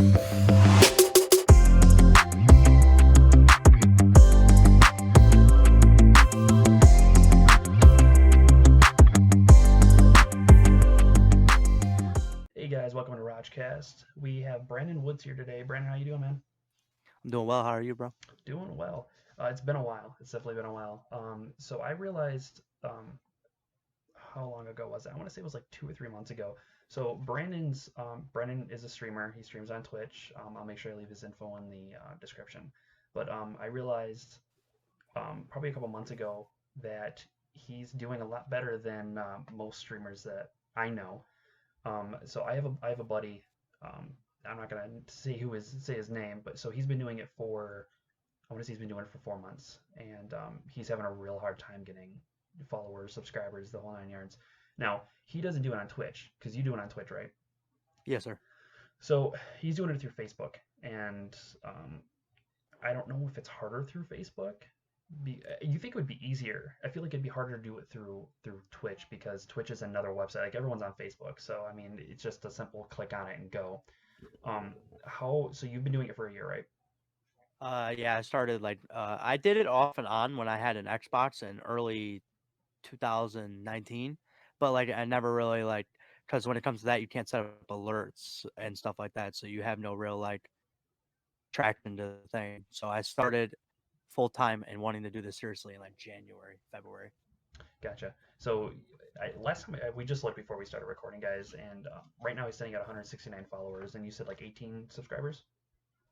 Hey guys, welcome to Rogcast. We have Brandon Woods here today. Brandon, how you doing, man? I'm doing well. How are you, bro? Doing well. It's been a while. It's definitely been a while. So I realized, how long ago was it? I want to say it was like 2 or 3 months ago. So Brandon is a streamer. He streams on Twitch. I'll make sure I leave his info in the description. But I realized probably a couple months ago that he's doing a lot better than most streamers that I know. So I have a buddy. Um, I'm not gonna say his name, but so he's been doing it for I want to say he's been doing it for 4 months, and he's having a real hard time getting followers, subscribers, the whole 9 yards. Now he doesn't do it on Twitch because you do it on Twitch, right? Yes, sir. So he's doing it through Facebook, and I don't know if it's harder through Facebook. You think it would be easier? I feel like it'd be harder to do it through Twitch because Twitch is another website. Like everyone's on Facebook, so I mean, it's just a simple click on it and go. How? So you've been doing it for a year, right? Yeah, I started I did it off and on when I had an Xbox in early 2019, but I never really because when it comes to that, you can't set up alerts and stuff like that, so you have no real traction to the thing. So I started full time and wanting to do this seriously in like January, February. Gotcha. So last time we just looked before we started recording, guys, and right now he's sitting at 169 followers, and you said like 18 subscribers.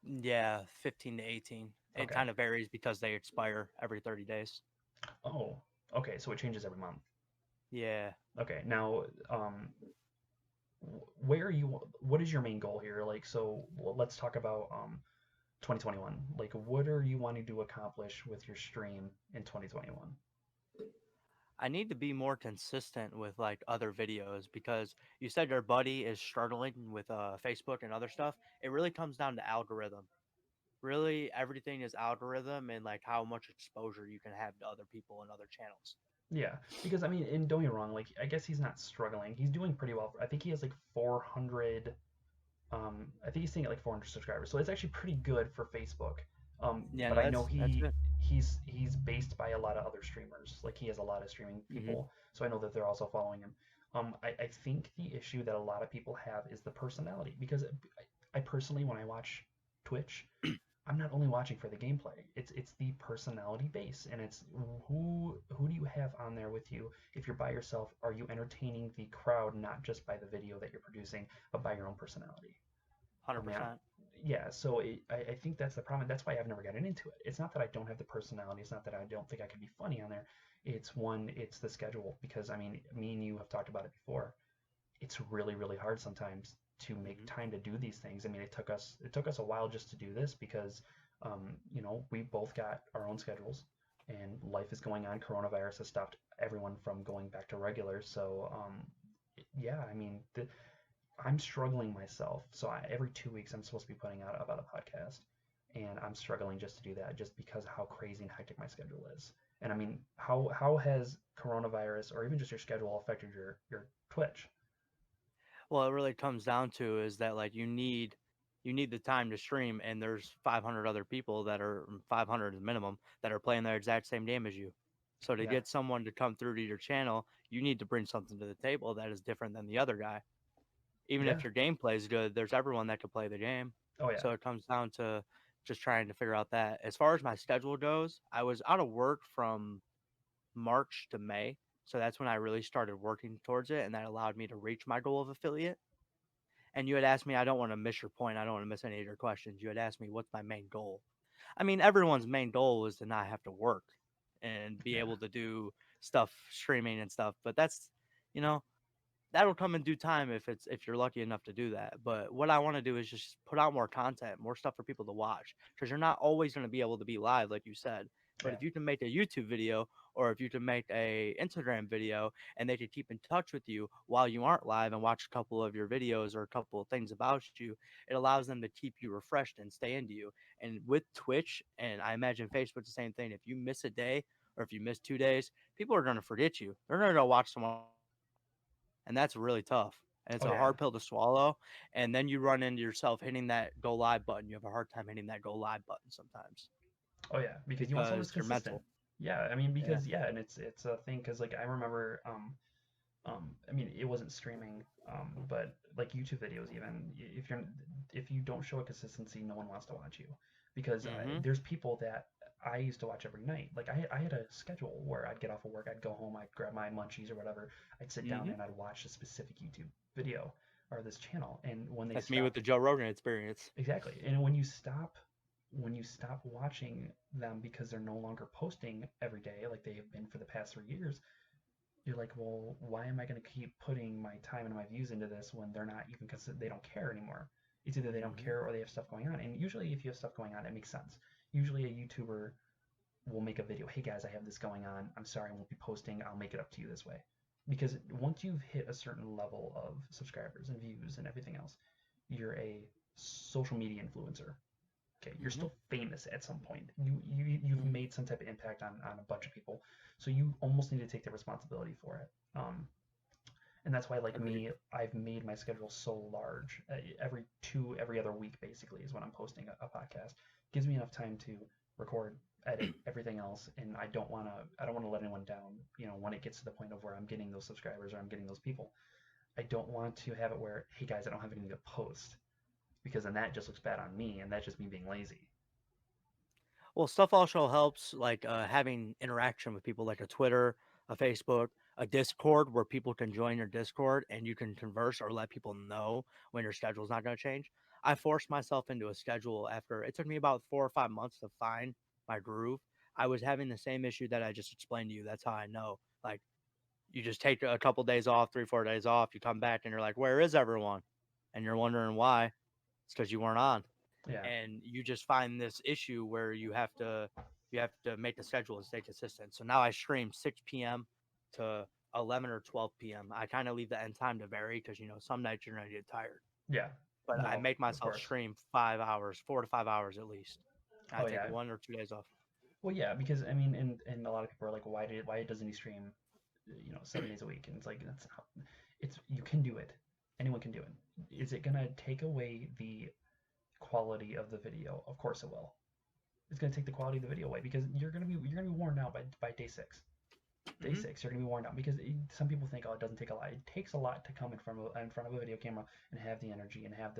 Yeah, 15 to 18. It Okay. kind of varies because they expire every 30 days. Oh, okay. So it changes every month. Yeah. Okay. Now, where are you? What is your main goal here? Like, so let's talk about 2021. Like, what are you wanting to accomplish with your stream in 2021? I need to be more consistent with other videos because you said your buddy is struggling with Facebook and other stuff. It really comes down to algorithm. Really, everything is algorithm and how much exposure you can have to other people and other channels. Yeah, because I mean, and don't get me wrong, like I guess he's not struggling. He's doing pretty well. I think he has like 400. I think he's sitting at like 400 subscribers, so it's actually pretty good for Facebook. Yeah, But no, I know that's good. he's based by a lot of other streamers. Like he has a lot of streaming Hmm. people, so I know that they're also following him. I think the issue that a lot of people have is the personality because I personally, when I watch Twitch, I'm not only watching for the gameplay. It's the personality base, and it's who do you have on there with you? If you're by yourself, are you entertaining the crowd not just by the video that you're producing, but by your own personality? I mean, 100%. yeah. So I think that's the problem. That's why I've never gotten into it. It's not that I don't have the personality. It's not that I don't think I can be funny on there. It's the schedule because I mean, me and you have talked about it before. It's really really hard sometimes to make Hmm. time to do these things. I mean, it took us a while just to do this because we both got our own schedules and life is going on. Coronavirus has stopped everyone from going back to regular. So yeah, I mean, I'm struggling myself. So every 2 weeks I'm supposed to be putting out about a podcast, and I'm struggling just to do that, just because of how crazy and hectic my schedule is. And I mean, how has coronavirus or even just your schedule affected your Twitch? Well, it really comes down to is that you need the time to stream, and there's 500 other people that are 500 is minimum that are playing their exact same game as you. So to Yeah, get someone to come through to your channel, you need to bring something to the table that is different than the other guy. Even yeah. if your gameplay is good, there's everyone that can play the game. Oh yeah. So it comes down to just trying to figure out that. As far as my schedule goes, I was out of work from March to May. So that's when I really started working towards it, and that allowed me to reach my goal of affiliate. And you had asked me, I don't want to miss your point. I don't want to miss any of your questions. You had asked me, what's my main goal? I mean, everyone's main goal is to not have to work and be Yeah. able to do stuff streaming and stuff. But you know, that'll come in due time if you're lucky enough to do that. But what I want to do is just put out more content, more stuff for people to watch, because you're not always going to be able to be live, like you said. But Yeah. if you can make a YouTube video or if you can make a Instagram video and they can keep in touch with you while you aren't live and watch a couple of your videos or a couple of things about you, it allows them to keep you refreshed and stay into you. And with Twitch, and I imagine Facebook, the same thing. If you miss a day or if you miss 2 days, people are going to forget you. They're going to go watch someone else, and that's really tough. and it's Oh a yeah. hard pill to swallow. And then you run into yourself hitting that go live button. You have a hard time hitting that go live button sometimes Oh yeah, because you want someone because that's you're consistent. mental. Yeah, I mean Yeah. because yeah, and it's a thing because like I remember I mean it wasn't streaming but like YouTube videos even if you don't show a consistency, no one wants to watch you because Mm-hmm. there's people that I used to watch every night. Like I had a schedule where I'd get off of work, I'd go home, I'd grab my munchies or whatever, I'd sit down Mm-hmm. and I'd watch a specific YouTube video or this channel, and when they That's me with stop the Joe Rogan Experience. exactly, and when you stop watching them because they're no longer posting every day like they have been for the past 3 years, you're like, well, why am I going to keep putting my time and my views into this when they're not even because they don't care anymore? It's either they don't Mm-hmm. care or they have stuff going on. And usually, if you have stuff going on, it makes sense. Usually, a YouTuber will make a video. Hey guys, I have this going on. I'm sorry, I won't be posting. I'll make it up to you this way. Because once you've hit a certain level of subscribers and views and everything else, you're a social media influencer. Okay, you're Mm-hmm. still famous at some point. You've Mm-hmm. made some type of impact on a bunch of people, so you almost need to take the responsibility for it. And that's why, like Agreed. me, I've made my schedule so large. Every other week, basically, is when I'm posting a podcast. Gives me enough time to record, edit, everything else, and I don't wanna let anyone down. You know, when it gets to the point of where I'm getting those subscribers or I'm getting those people, I don't want to have it where, hey guys, I don't have anything to post because then that just looks bad on me, and that's just me being lazy. Well, stuff also helps, like having interaction with people, like a Twitter, a Facebook, a Discord, where people can join your Discord and you can converse or let people know when your schedule is not going to change. I forced myself into a schedule after it took me about 4 or 5 months to find my groove. I was having the same issue that I just explained to you. That's how I know. Like, you just take a couple days off, 3, 4 days off, you come back and you're like, where is everyone? And you're wondering why. It's because you weren't on, Yeah, and you just find this issue where you have to make the schedule and stay consistent. So now I stream 6 p.m. to 11 or 12 p.m. I kind of leave the end time to vary because some nights you're gonna get tired, yeah, but I no, make of myself course. stream 5 hours, 4 to 5 hours at least. I Oh take yeah, 1 or 2 days off. well yeah, because I mean, and a lot of people are like, why doesn't he stream, 7 days a week? And it's like that's not, it's you can do it, anyone can do it. Is it gonna take away the quality of the video? Of course it will. It's gonna take the quality of the video away because you're gonna be worn out by day six. Day Hmm. six, you're gonna be worn out because some people think, oh, it doesn't take a lot. It takes a lot to come in front of a video camera and have the energy and have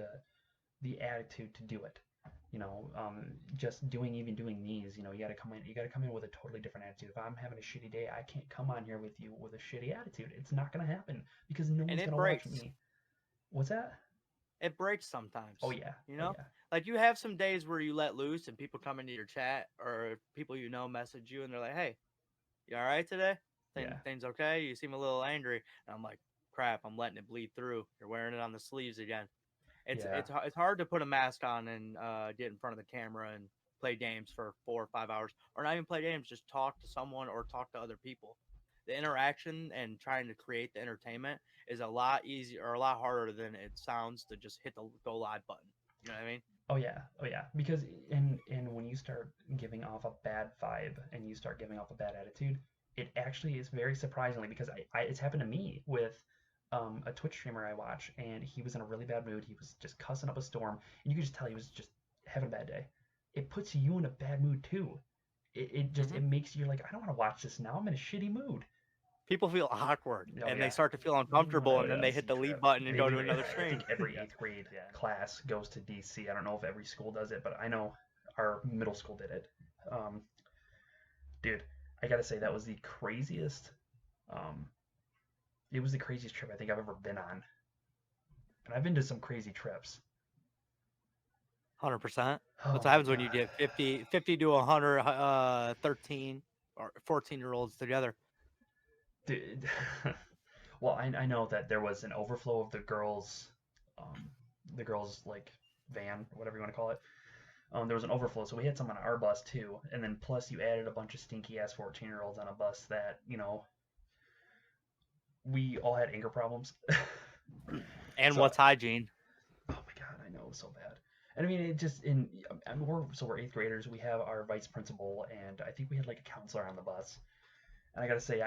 the attitude to do it. Just even doing these, you gotta come in with a totally different attitude. If I'm having a shitty day, I can't come on here with you with a shitty attitude. It's not gonna happen because no And one's it gonna watch breaks. me. What's that? It breaks Oh sometimes. yeah, You oh know, yeah, like you have some days where you let loose and people come into your chat or people message you and they're like, "Hey, you all right today? yeah, Things okay? You seem a little angry." And I'm like, "Crap, I'm letting it bleed through. You're wearing it on the sleeves again." It's yeah, it's it's hard to put a mask on and get in front of the camera and play games for 4 or 5 hours, or not even play games, just talk to someone or talk to other people. The interaction and trying to create the entertainment is a lot easier or a lot harder than it sounds to just hit the go live button. You know what I mean? oh yeah, oh yeah. Because and when you start giving off a bad vibe and you start giving off a bad attitude, it actually is very surprisingly because it's happened to me with a Twitch streamer I watch, and he was in a really bad mood. He was just cussing up a storm, and you could just tell he was just having a bad day. It puts you in a bad mood too. Hmm. It makes you like, I don't want to watch this now. I'm in a shitty mood. People feel awkward Oh and they yeah. start to feel uncomfortable, Oh and then yeah. they hit the leave button and They go to do. another I screen. think every Yeah. eighth grade class goes to DC. I don't know if every school does it, but I know our middle school did it. Um, Dude, I gotta say that was the craziest. Um, it was the craziest trip I think I've ever been on, and I've been to some crazy trips. 100%. Oh That's what my happens when you god, get 50 to 100, 13 or 14-year-olds together. dude. Well, I know that there was an overflow of um, the girls like van, whatever you want to call it. There was an overflow, so we had some on our bus too, and then plus you added a bunch of stinky ass 14-year-olds on a bus that we all had anger problems. And So what's hygiene? oh my god, I know it was so bad. And I mean, it just in I mean, we're eighth graders. We have our vice principal, and I think we had like a counselor on the bus. And I gotta say,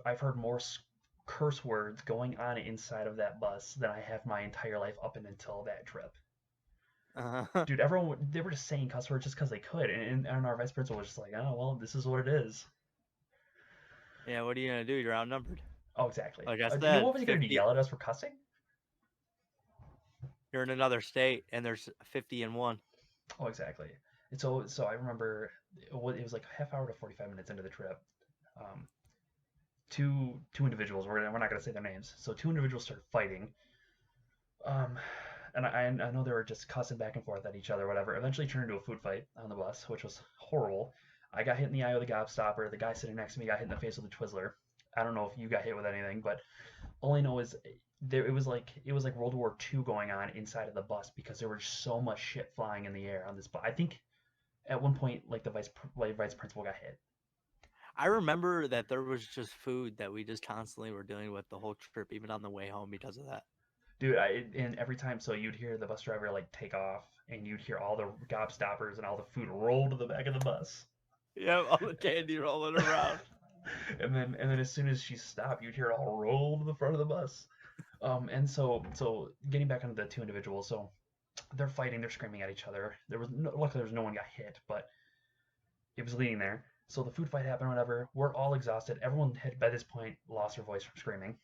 I've heard more curse words going on inside of that bus than I have my entire life up and until that trip. Uh-huh. Dude, they were just saying cuss words just because they could, and our vice principal was just like, oh well, this is what it is. Yeah, what are you gonna do? You're outnumbered. Oh, exactly. Like I And said, what was he gonna do? 50. Yell at us for cussing? You're in another state, and there's 50-1. Oh, exactly. And so I remember it was like a half hour to 45 minutes into the trip. Um, two individuals. We're not gonna say their names. So two individuals started fighting. Um, and I know they were just cussing back and forth at each other, whatever. Eventually turned into a food fight on the bus, which was horrible. I got hit in the eye with a gobstopper. The guy sitting next to me got hit in the face with a Twizzler. I don't know if you got hit with anything, but all I know is it was like World War II going on inside of the bus because there was so much shit flying in the air on this bus. I think at one point like the vice principal got hit. I remember that there was just food that we just constantly were dealing with the whole trip, even on the way home because of that. Dude, and every time, so you'd hear the bus driver like take off, and you'd hear all the gobstoppers and all the food roll to the back of the bus. Yeah, all the candy rolling around. And then as soon as she stopped, you'd hear it all roll to the front of the bus. And so getting back onto the two individuals, so they're fighting, they're screaming at each other. Luckily there was no one got hit, but it was leading there. So the food fight happened, whatever. We're all exhausted. Everyone had by this point lost their voice from screaming.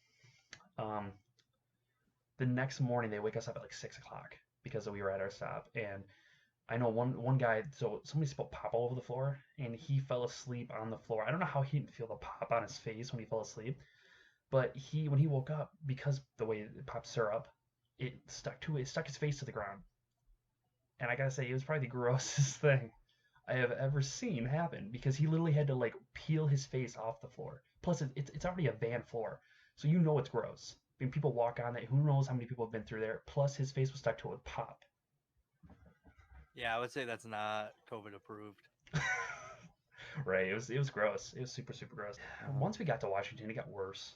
Um, the next morning they wake us up at like 6 o'clock because we were at our stop, and I know one guy. So somebody spilled pop all over the floor, and he fell asleep on the floor. I don't know how he didn't feel the pop on his face when he fell asleep, but when he woke up, because the way it popped syrup, it stuck his face to the ground. And I gotta say, it was probably the grossest thing I have ever seen happen because he literally had to like peel his face off the floor. Plus, it's already a van floor, so you know it's gross. I mean, people walk on it. Who knows how many people have been through there? Plus, his face was stuck to a pop. Yeah, I would say that's not COVID approved. Right? It was gross. It was super super gross. Uh-huh. Once we got to Washington, it got worse.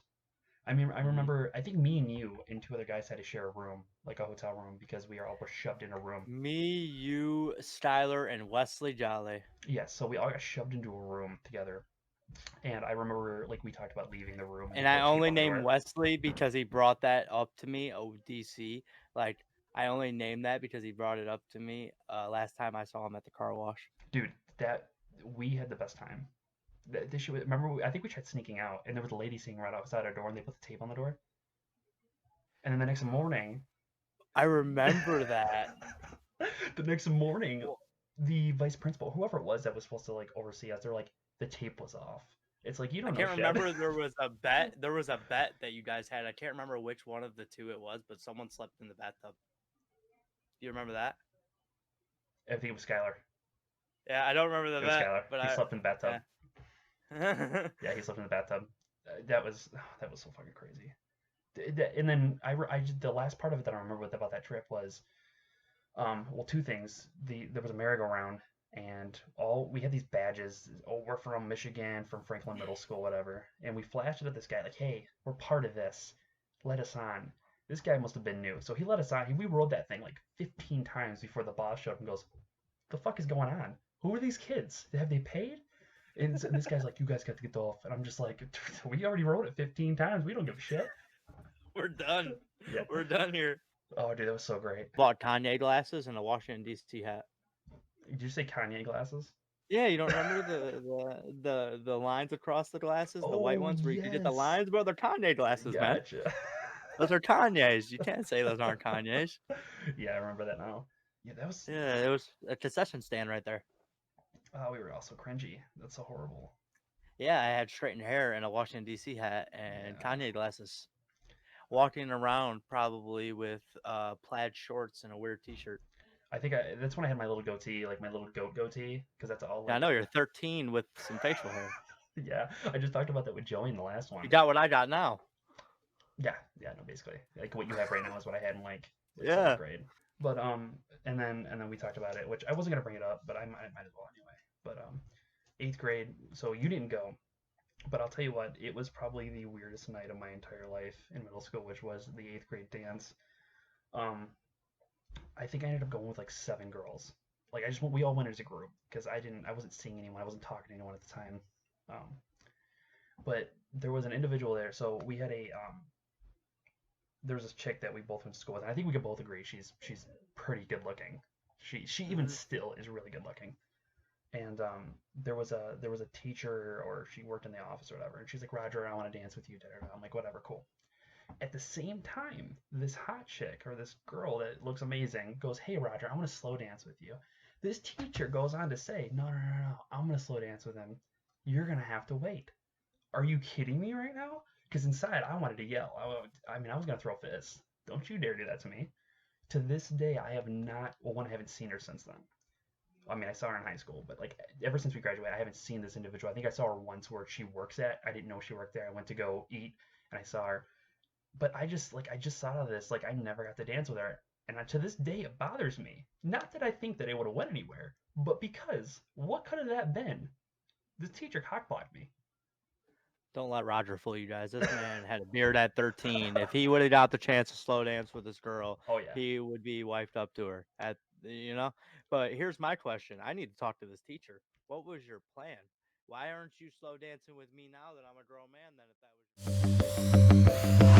I mean, I Mm. remember. I think me and you and two other guys had to share a room, like a hotel room, because we all were shoved in a room. Me, you, Styler, and Wesley Jolly. Yes, so we all got shoved into a room together. And I remember, like, we talked about leaving the room and And we I put tape only on the named door. Wesley because he brought that up to me. ODC. Like, I only named that because he brought it up to me last time I saw him at the car wash. Dude, that we had the best time. Remember, I think we tried sneaking out, and there was a lady sitting right outside our door, and they put the tape on the door. And then the next morning, I remember that. the next morning, Well, the vice principal, whoever it was that was supposed to like oversee us, they're like, the tape was off. It's like you I don't know can't shit. remember. There was a bet. There was a bet that you guys had. I can't remember which one of the two it was, but someone slept in the bathtub. Do you remember that? I think it was Skylar. Yeah, I don't remember the It was bet, Skylar. but He I slept in the bathtub. yeah. Yeah, he slept in the bathtub. That was so fucking crazy. And then the last part of it that I remember about that trip was well, two things. There was a merry-go-round, and all we had these badges. Oh, we're from Michigan, from Franklin Middle School, whatever. And we flashed it at this guy like, "Hey, we're part of this. Let us on." This guy must have been new, so he let us on. We rode that thing like 15 times before the boss showed up and goes, "The fuck is going on? Who are these kids? Have they paid?" And this guy's like, "You guys got to get off," and I'm just like, "We already rode it 15 times. We don't give a shit." We're done. Yeah. We're done here. Oh, dude, that was so great. Bought Kanye glasses and a Washington D.C. hat. Did you say Kanye glasses? Yeah, you don't remember the lines across the glasses, the white Oh, ones where you could get the yes. lines, bro? They're Kanye glasses, man. Gotcha. Those are Kanye's. You can't say those aren't Kanye's. Yeah, I remember that now. Yeah, that was. Yeah, it was a concession stand right there. Oh, we were all so cringy. That's so horrible. Yeah, I had straightened hair and a Washington D.C. hat and Yeah. Kanye glasses. Walking around probably with plaid shorts and a weird T-shirt. I think that's when I had my little goatee, like my little goat goatee, because that's all Yeah, I like. know you're 13 with some facial hair. Yeah, I just talked about that with Joey in the last You one. got what I got now. Yeah, yeah, no, basically, like what you have right now is what I had in like seventh Yeah. grade. But and then we talked about it, which I wasn't gonna bring it up, but I might as well anyway. But eighth grade, so you didn't go, but I'll tell you what, it was probably the weirdest night of my entire life in middle school, which was the eighth grade dance. Um, I think I ended up going with like 7 girls. Like we all went as a group because I wasn't seeing anyone, I wasn't talking to anyone at the time. Um, But there was an individual there. So we had there was this chick that we both went to school with, and I think we could both agree she's pretty good looking. She even Mm-hmm. still is really good looking. And there was a teacher, or she worked in the office or whatever, and she's like, Roger, I want to dance with you. I'm like, whatever, cool. At the same time, this hot chick, or this girl that looks amazing, goes, hey Roger, I want to slow dance with you. This teacher goes on to say, no, no, no, no, I'm gonna slow dance with him. You're gonna have to wait. Are you kidding me right now? Because inside I wanted to yell. I mean, I was gonna throw fists. Don't you dare do that to me. To this day, I have not. Well, one, I haven't seen her since then. I mean, I saw her in high school, but like ever since we graduated, I haven't seen this individual. I think I saw her once where she works at. I didn't know she worked there. I went to go eat and I saw her, but I just thought of this. Like I never got to dance with her, and to this day it bothers me. Not that I think that it would have went anywhere, but because what could have that been? The teacher cockblocked me. Don't let Roger fool you guys. This man had a beard at 13. If he would have got the chance to slow dance with this girl, Oh yeah. he would be wifed up to her at you know. But here's my question. I need to talk to this teacher. What was your plan? Why aren't you slow dancing with me now that I'm a grown man then if that was